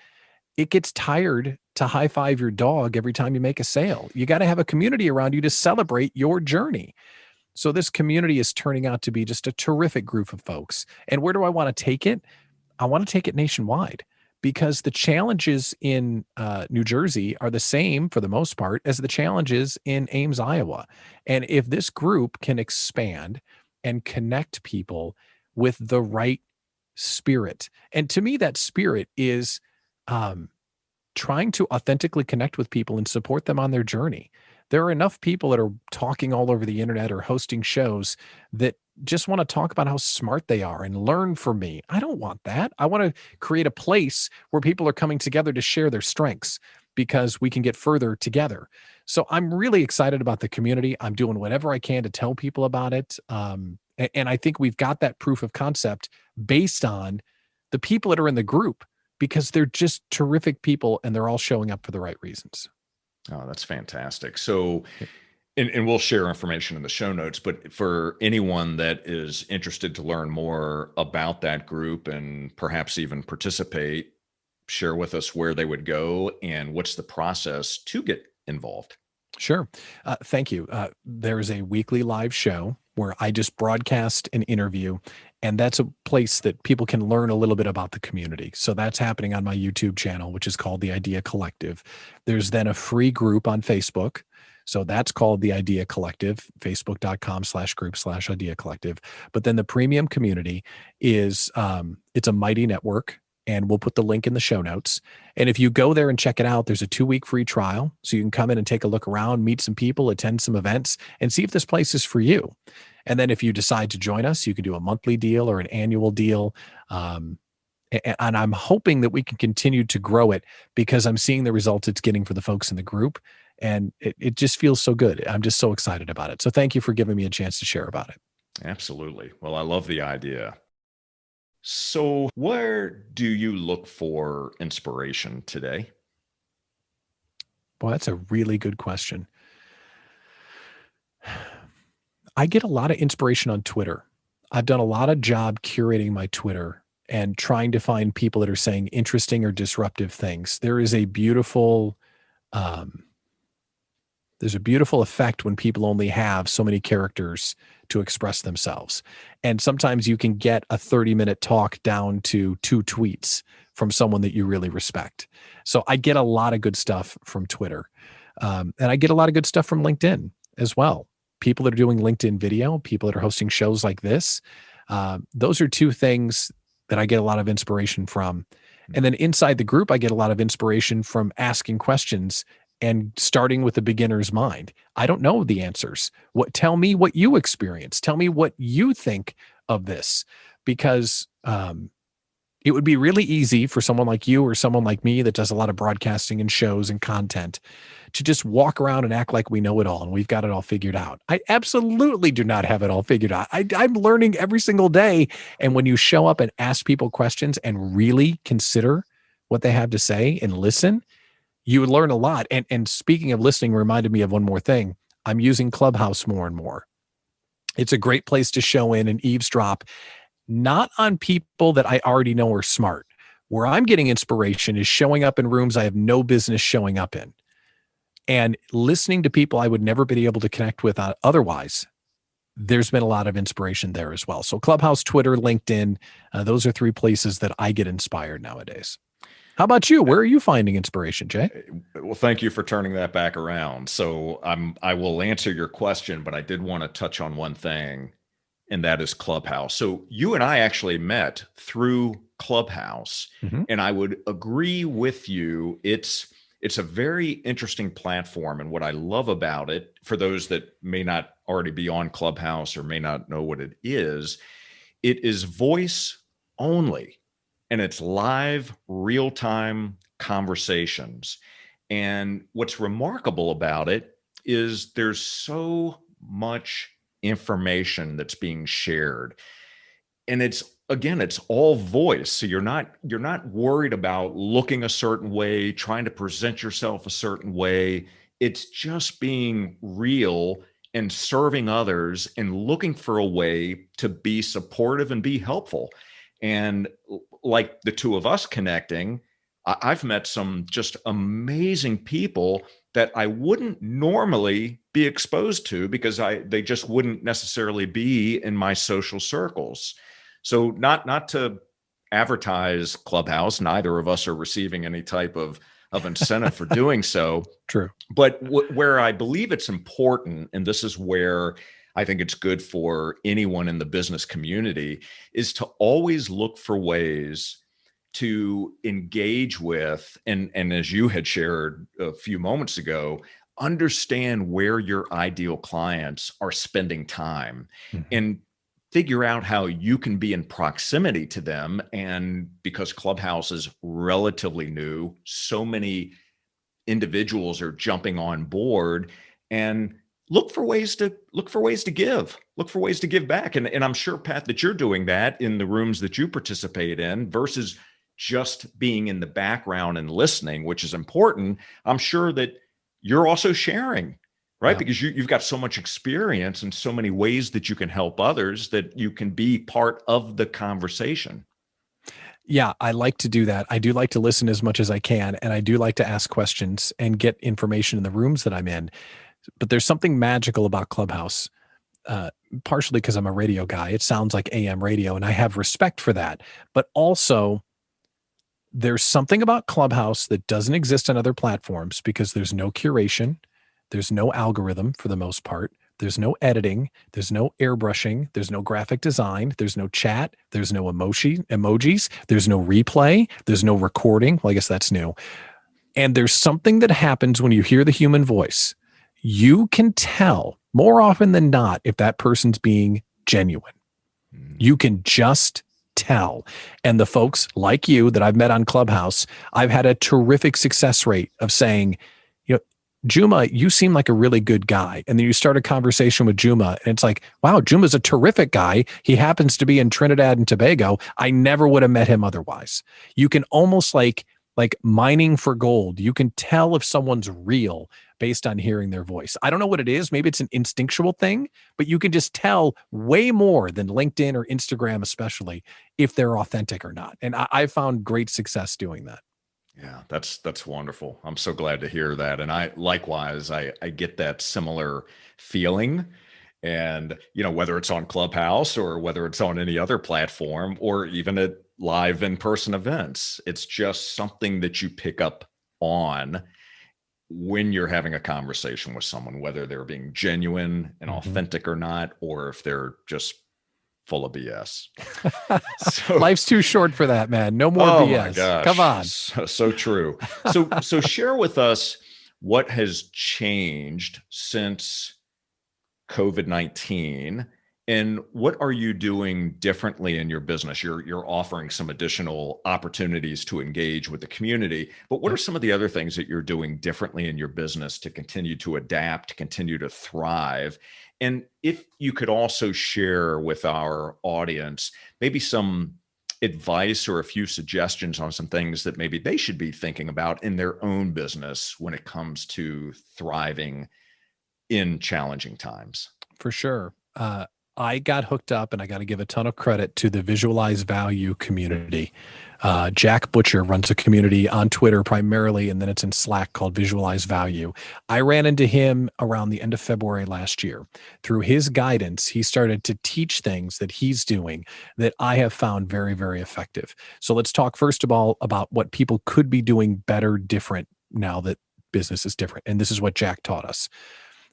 it gets tired to high five your dog every time you make a sale. You got to have a community around you to celebrate your journey. So this community is turning out to be just a terrific group of folks. And where do I want to take it? I want to take it nationwide because the challenges in New Jersey are the same for the most part as the challenges in Ames, Iowa. And if this group can expand and connect people with the right spirit, and to me, that spirit is um, trying to authentically connect with people and support them on their journey. There are enough people that are talking all over the internet or hosting shows that just want to talk about how smart they are and learn from me. I don't want that. I want to create a place where people are coming together to share their strengths because we can get further together. So I'm really excited about the community. I'm doing whatever I can to tell people about it. And I think we've got that proof of concept based on the people that are in the group because they're just terrific people and they're all showing up for the right reasons. Oh, that's fantastic. So, and we'll share information in the show notes, but for anyone that is interested to learn more about that group and perhaps even participate, share with us where they would go and what's the process to get involved. Sure. Thank you. There's a weekly live show where I just broadcast an interview, and that's a place that people can learn a little bit about the community. So that's happening on my YouTube channel, which is called The Idea Collective. There's then a free group on Facebook. So that's called The Idea Collective, facebook.com/group/Idea Collective. But then the premium community is, it's a mighty network, and we'll put the link in the show notes. And if you go there and check it out, there's a 2-week free trial. So you can come in and take a look around, meet some people, attend some events, and see if this place is for you. And then if you decide to join us, you can do a monthly deal or an annual deal. And I'm hoping that we can continue to grow it because I'm seeing the results it's getting for the folks in the group. And it just feels so good. I'm just so excited about it. So thank you for giving me a chance to share about it. Absolutely. Well, I love the idea. So, where do you look for inspiration today? Well, that's a really good question. I get a lot of inspiration on Twitter. I've done a lot of job curating my Twitter and trying to find people that are saying interesting or disruptive things. Um, there's a beautiful effect when people only have so many characters to express themselves. And sometimes you can get a 30-minute talk down to 2 tweets from someone that you really respect. So I get a lot of good stuff from Twitter. And I get a lot of good stuff from LinkedIn as well. People that are doing LinkedIn video, people that are hosting shows like this. Those are 2 things that I get a lot of inspiration from. And then inside the group, I get a lot of inspiration from asking questions and starting with the beginner's mind. I don't know the answers. Tell me what you experience. Tell me what you think of this, because it would be really easy for someone like you or someone like me that does a lot of broadcasting and shows and content to just walk around and act like we know it all and we've got it all figured out. I absolutely do not have it all figured out. I'm learning every single day. And when you show up and ask people questions and really consider what they have to say and listen, you would learn a lot. And speaking of listening reminded me of one more thing. I'm using Clubhouse more and more. It's a great place to show in and eavesdrop, not on people that I already know are smart. Where I'm getting inspiration is showing up in rooms I have no business showing up in and listening to people I would never be able to connect with otherwise. There's been a lot of inspiration there as well. So Clubhouse, Twitter, LinkedIn, those are 3 places that I get inspired nowadays. How about you? Where are you finding inspiration, Jay? Well, thank you for turning that back around. So I will answer your question, but I did want to touch on one thing, and that is Clubhouse. So you and I actually met through Clubhouse, Mhm. and I would agree with you. It's a very interesting platform, and what I love about it, for those that may not already be on Clubhouse or may not know what it is voice only, and it's live, real time conversations. And what's remarkable about it is there's so much information that's being shared. And it's all voice. So you're not worried about looking a certain way, trying to present yourself a certain way. It's just being real and serving others and looking for a way to be supportive and be helpful. And like the two of us connecting, I've met some just amazing people that I wouldn't normally be exposed to because they just wouldn't necessarily be in my social circles. So not to advertise Clubhouse, neither of us are receiving any type of incentive for doing so. True. But where I believe it's important, and this is where I think it's good for anyone in the business community, is to always look for ways to engage with, and as you had shared a few moments ago, understand where your ideal clients are spending time Mhm. and figure out how you can be in proximity to them. And because Clubhouse is relatively new, so many individuals are jumping on board, and look for ways to give back. And I'm sure, Pat, that you're doing that in the rooms that you participate in versus just being in the background and listening, which is important. I'm sure that you're also sharing, right? Yeah. Because you've got so much experience and so many ways that you can help others that you can be part of the conversation. Yeah, I like to do that. I do like to listen as much as I can, and I do like to ask questions and get information in the rooms that I'm in. But there's something magical about Clubhouse, uh, partially because I'm a radio guy. It sounds like AM radio, and I have respect for that. But also, there's something about Clubhouse that doesn't exist on other platforms because there's no curation, there's no algorithm for the most part, there's no editing, there's no airbrushing, there's no graphic design, there's no chat, there's no emojis, there's no replay, there's no recording. Well, I guess that's new. And there's something that happens when you hear the human voice. You can tell more often than not if that person's being genuine. You can just tell. And the folks like you that I've met on Clubhouse, I've had a terrific success rate of saying, you know, Juma, you seem like a really good guy. And then you start a conversation with Juma, and it's like, wow, Juma's a terrific guy. He happens to be in Trinidad and Tobago. I never would have met him otherwise. You can almost like mining for gold. You can tell if someone's real based on hearing their voice. I don't know what it is. Maybe it's an instinctual thing, but you can just tell way more than LinkedIn or Instagram, especially if they're authentic or not. And I've found great success doing that. Yeah, that's wonderful. I'm so glad to hear that. And I likewise, I get that similar feeling. And whether it's on Clubhouse or whether it's on any other platform or even at live in-person events, it's just something that you pick up on when you're having a conversation with someone, whether they're being genuine and Mhm. authentic or not, or if they're just full of BS. So, Life's too short for that, man. No more oh my BS. Come gosh, on. so true. So share with us what has changed since COVID-19, and what are you doing differently in your business? You're offering some additional opportunities to engage with the community, but what are Yep. some of the other things that you're doing differently in your business to continue to adapt, continue to thrive? And if you could also share with our audience maybe some advice or a few suggestions on some things that maybe they should be thinking about in their own business when it comes to thriving in challenging times. For sure. I got hooked up, and I got to give a ton of credit to the Visualize Value community. Jack Butcher runs a community on Twitter primarily, and then it's in Slack called Visualize Value. I ran into him around the end of February last year. Through his guidance, he started to teach things that he's doing that I have found very, very effective. So let's talk first of all about what people could be doing better, different now that business is different. And this is what Jack taught us.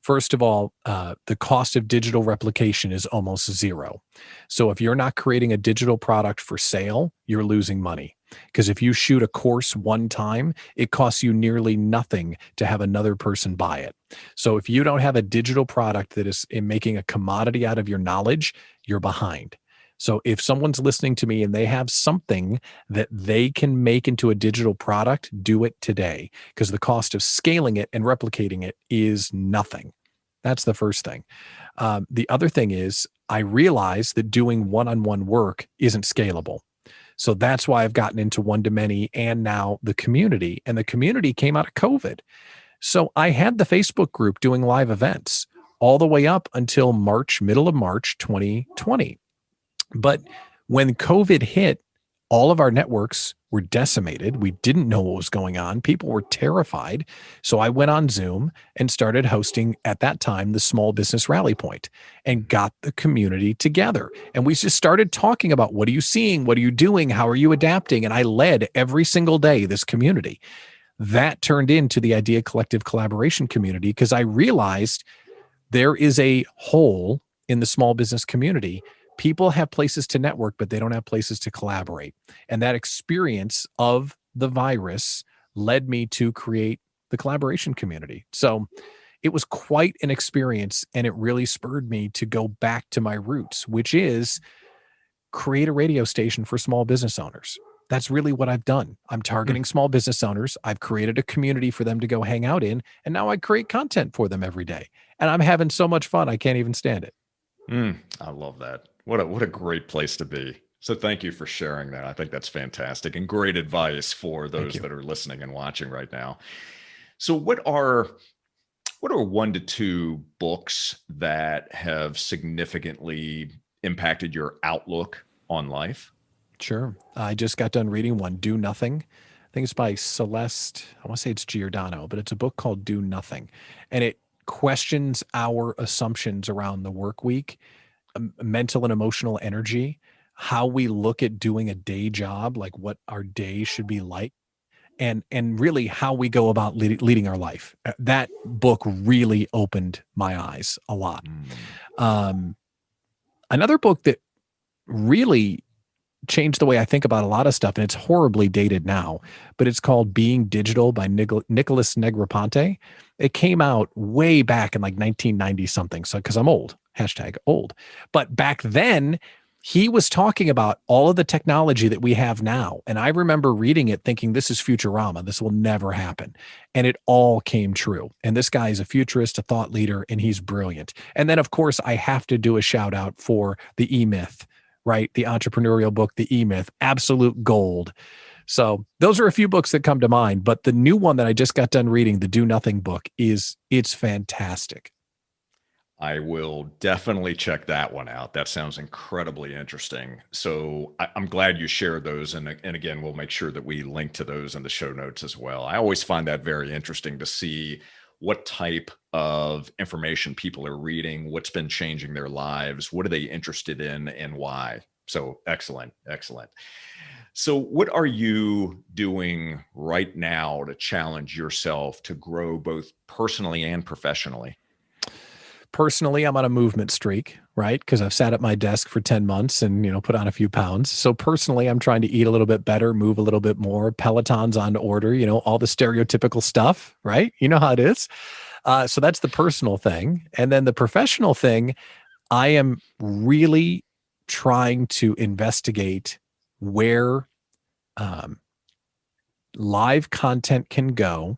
First of all, the cost of digital replication is almost zero. So if you're not creating a digital product for sale, you're losing money. Because if you shoot a course one time, it costs you nearly nothing to have another person buy it. So if you don't have a digital product that is making a commodity out of your knowledge, you're behind. So if someone's listening to me and they have something that they can make into a digital product, do it today, because the cost of scaling it and replicating it is nothing. That's the first thing. The other thing is I realize that doing one-on-one work isn't scalable. So that's why I've gotten into one-to-many and now the community. And the community came out of COVID. So I had the Facebook group doing live events all the way up until March, middle of March 2020. But when COVID hit, all of our networks were decimated. We didn't know what was going on. People were terrified. So I went on Zoom and started hosting at that time the Small Business Rally Point and got the community together. And we just started talking about, what are you seeing? What are you doing? How are you adapting? And I led every single day this community. That turned into the Idea Collective Collaboration community because I realized there is a hole in the small business community. People have places to network, but they don't have places to collaborate. And that experience of the virus led me to create the collaboration community. So it was quite an experience, and it really spurred me to go back to my roots, which is create a radio station for small business owners. That's really what I've done. I'm targeting small business owners. I've created a community for them to go hang out in, and now I create content for them every day. And I'm having so much fun, I can't even stand it. I love that. What a great place to be. So thank you for sharing that. I think that's fantastic and great advice for those that are listening and watching right now. So what are 1 to 2 books that have significantly impacted your outlook on life? Sure. I just got done reading one, Do Nothing. I think it's by Celeste. I want to say it's Giordano, but it's a book called Do Nothing. And it questions our assumptions around the work week, mental and emotional energy, how we look at doing a day job, like what our day should be like, and really how we go about leading our life. That book really opened my eyes a lot. Another book that really changed the way I think about a lot of stuff, and it's horribly dated now, but it's called Being Digital by Nicholas Negroponte. It came out way back in like 1990 something. So, because I'm old, #old. But back then, he was talking about all of the technology that we have now. And I remember reading it thinking, this is Futurama. This will never happen. And it all came true. And this guy is a futurist, a thought leader, and he's brilliant. And then, of course, I have to do a shout out for the E-Myth, right? The entrepreneurial book, The E-Myth, absolute gold. So those are a few books that come to mind, but the new one that I just got done reading, the Do Nothing book, it's fantastic. I will definitely check that one out. That sounds incredibly interesting. So I'm glad you shared those. And again, we'll make sure that we link to those in the show notes as well. I always find that very interesting to see what type of information people are reading, what's been changing their lives, what are they interested in, and why. So excellent, excellent. So what are you doing right now to challenge yourself to grow both personally and professionally? Personally, I'm on a movement streak, right? Because I've sat at my desk for 10 months and, put on a few pounds. So personally, I'm trying to eat a little bit better, move a little bit more, Peloton's on order, all the stereotypical stuff, right? You know how it is. So that's the personal thing. And then the professional thing, I am really trying to investigate where live content can go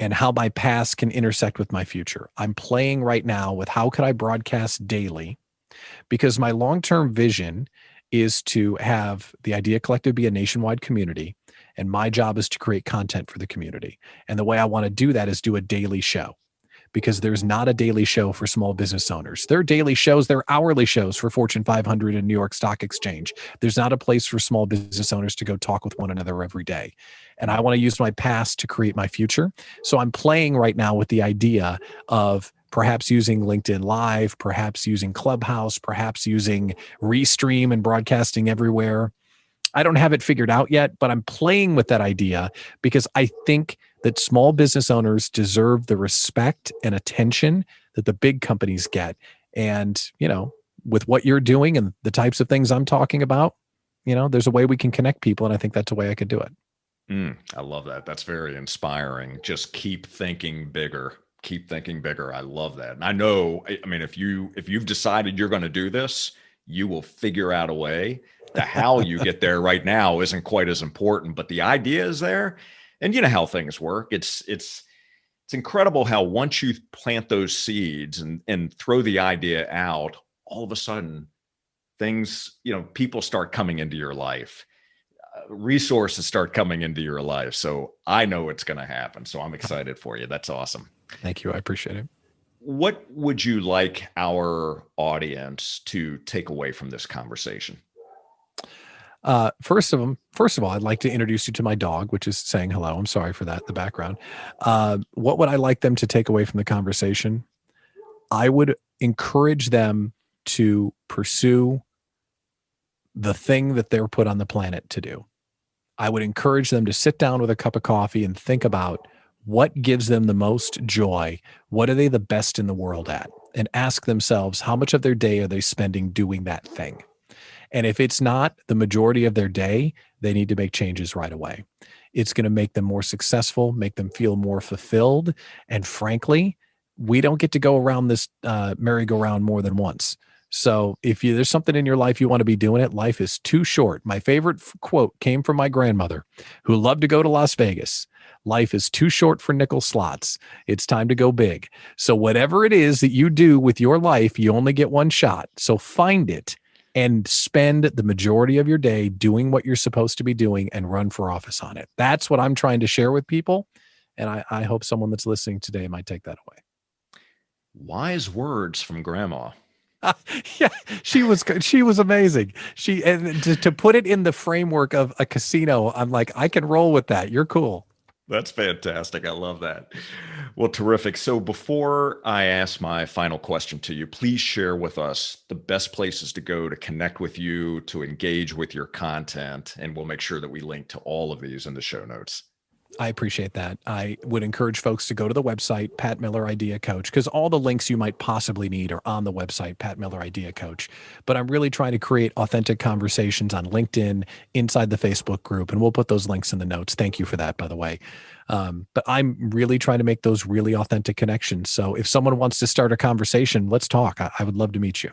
and how my past can intersect with my future. I'm playing right now with how could I broadcast daily, because my long-term vision is to have the Idea Collective be a nationwide community, and my job is to create content for the community. And the way I want to do that is do a daily show, because there's not a daily show for small business owners. There are daily shows, there are hourly shows for Fortune 500 and New York Stock Exchange. There's not a place for small business owners to go talk with one another every day. And I want to use my past to create my future. So I'm playing right now with the idea of perhaps using LinkedIn Live, perhaps using Clubhouse, perhaps using Restream and broadcasting everywhere. I don't have it figured out yet, but I'm playing with that idea because I think that small business owners deserve the respect and attention that the big companies get. And, with what you're doing and the types of things I'm talking about, there's a way we can connect people. And I think that's a way I could do it. I love that. That's very inspiring. Just keep thinking bigger. Keep thinking bigger. I love that. And I know, I mean, if you've decided you're going to do this, you will figure out a way. The how you get there right now isn't quite as important, but the idea is there. And you know how things work. It's incredible how once you plant those seeds and throw the idea out, all of a sudden things, people start coming into your life. Resources start coming into your life. So I know it's going to happen. So I'm excited for you. That's awesome. Thank you. I appreciate it. What would you like our audience to take away from this conversation? First of all, I'd like to introduce you to my dog, which is saying hello. I'm sorry for that, the background. What would I like them to take away from the conversation? I would encourage them to pursue the thing that they're put on the planet to do. I would encourage them to sit down with a cup of coffee and think about what gives them the most joy. What are they the best in the world at? And ask themselves, how much of their day are they spending doing that thing? And if it's not the majority of their day, they need to make changes right away. It's going to make them more successful, make them feel more fulfilled. And frankly, we don't get to go around this merry-go-round more than once. So if there's something in your life you want to be doing it, life is too short. My favorite quote came from my grandmother, who loved to go to Las Vegas. Life is too short for nickel slots. It's time to go big. So whatever it is that you do with your life, you only get one shot. So find it and spend the majority of your day doing what you're supposed to be doing and run for office on it. That's what I'm trying to share with people. And I hope someone that's listening today might take that away. Wise words from Grandma. Yeah, she was amazing. And to put it in the framework of a casino, I'm like, I can roll with that. You're cool. That's fantastic. I love that. Well, terrific. So before I ask my final question to you, please share with us the best places to go to connect with you, to engage with your content, and we'll make sure that we link to all of these in the show notes. I appreciate that. I would encourage folks to go to the website, Pat Miller Idea Coach, because all the links you might possibly need are on the website, Pat Miller Idea Coach. But I'm really trying to create authentic conversations on LinkedIn, inside the Facebook group, and we'll put those links in the notes. Thank you for that, by the way. But I'm really trying to make those really authentic connections. So if someone wants to start a conversation, let's talk. I would love to meet you.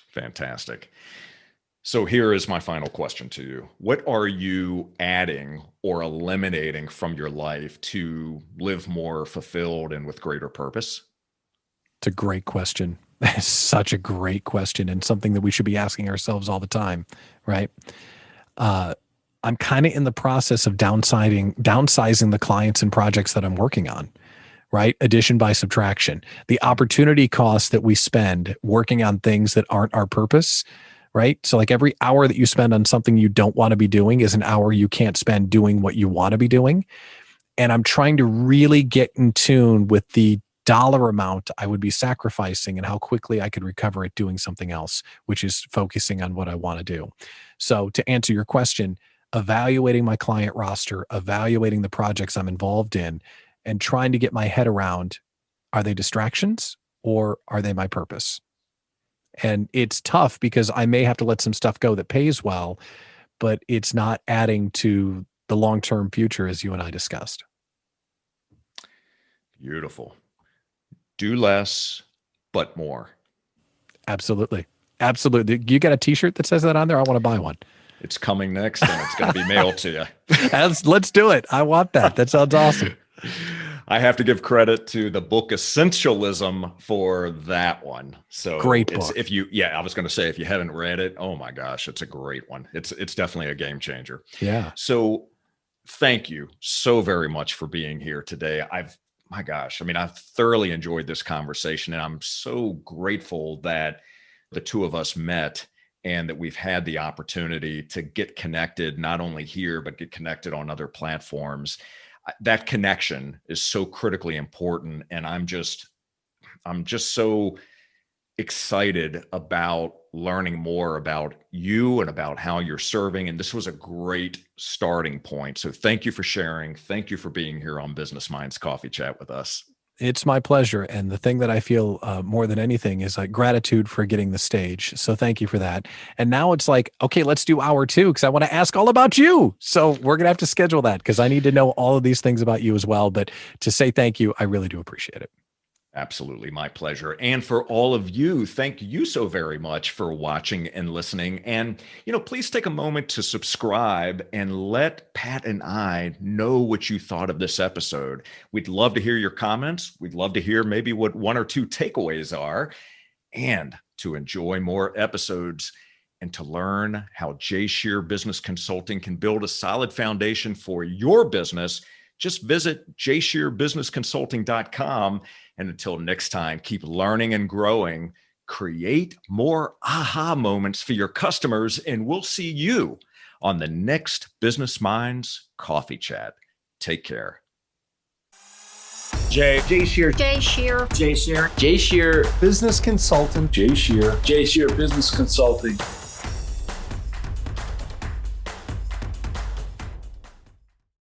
Fantastic. So here is my final question to you. What are you adding or eliminating from your life to live more fulfilled and with greater purpose? It's a great question. It's such a great question, and something that we should be asking ourselves all the time, right? I'm kind of in the process of downsizing the clients and projects that I'm working on, right? Addition by subtraction. The opportunity cost that we spend working on things that aren't our purpose, right? So like every hour that you spend on something you don't want to be doing is an hour you can't spend doing what you want to be doing. And I'm trying to really get in tune with the dollar amount I would be sacrificing and how quickly I could recover it doing something else, which is focusing on what I want to do. So to answer your question, evaluating my client roster, evaluating the projects I'm involved in, and trying to get my head around, are they distractions or are they my purpose? And it's tough because I may have to let some stuff go that pays well, but it's not adding to the long-term future as you and I discussed. Beautiful. Do less, but more. Absolutely. Absolutely. You got a t-shirt that says that on there? I want to buy one. It's coming next and it's going to be mailed to you. Let's do it. I want that. That sounds awesome. I have to give credit to the book Essentialism for that one. So great book. I was going to say, if you haven't read it, oh my gosh, it's a great one. It's definitely a game changer. Yeah. So thank you so very much for being here today. my gosh, I mean, I've thoroughly enjoyed this conversation, and I'm so grateful that the two of us met and that we've had the opportunity to get connected, not only here, but get connected on other platforms. That connection is so critically important. And I'm just so excited about learning more about you and about how you're serving. And this was a great starting point. So thank you for sharing. Thank you for being here on Business Minds Coffee Chat with us. It's my pleasure. And the thing that I feel more than anything is like gratitude for getting the stage. So thank you for that. And now it's like, okay, let's do hour two because I want to ask all about you. So we're going to have to schedule that because I need to know all of these things about you as well. But to say thank you, I really do appreciate it. Absolutely. My pleasure. And for all of you, thank you so very much for watching and listening. And, please take a moment to subscribe and let Pat and I know what you thought of this episode. We'd love to hear your comments. We'd love to hear maybe what one or two takeaways are, and to enjoy more episodes and to learn how J Shear Business Consulting can build a solid foundation for your business. Just visit jshearbusinessconsulting.com. And until next time, keep learning and growing. Create more aha moments for your customers, and we'll see you on the next Business Minds Coffee Chat. Take care. J Shear. J Shear. J Shear. J Shear. Business consultant. J Shear. J Shear Business Consulting.